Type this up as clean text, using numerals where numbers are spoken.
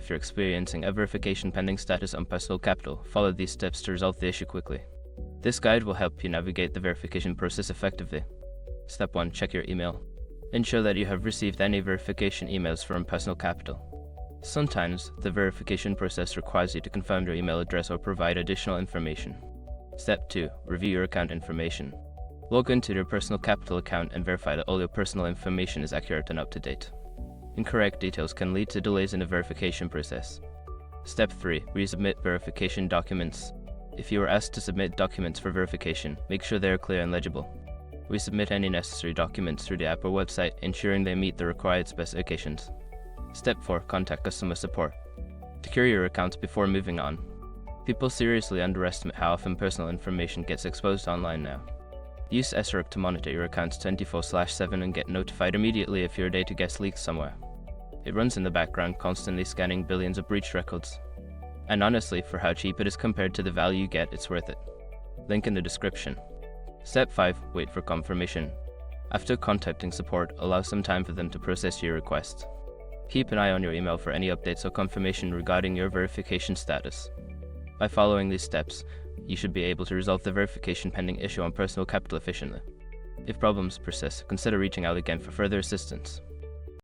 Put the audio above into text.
if you're experiencing a verification pending status on Personal Capital. Follow these steps to resolve the issue quickly. This guide will help you navigate the verification process effectively. Step 1. Check your email. Ensure that you have received any verification emails from Personal Capital. Sometimes, the verification process requires you to confirm your email address or provide additional information. Step 2. Review your account information. Log into your Personal Capital account and verify that all your personal information is accurate and up to date. Incorrect details can lead to delays in the verification process. Step 3. Resubmit verification documents. If you are asked to submit documents for verification, make sure they are clear and legible. Resubmit any necessary documents through the app or website, ensuring they meet the required specifications. Step 4. Contact customer support. Secure your accounts before moving on. People seriously underestimate how often personal information gets exposed online now. Use SROC to monitor your accounts 24/7 and get notified immediately if your data gets leaked somewhere. It runs in the background, constantly scanning billions of breach records. And honestly, for how cheap it is compared to the value you get, it's worth it. Link in the description. Step 5. Wait for confirmation. After contacting support, allow some time for them to process your request. Keep an eye on your email for any updates or confirmation regarding your verification status. By following these steps, you should be able to resolve the verification pending issue on Personal Capital efficiently. If problems persist, consider reaching out again for further assistance.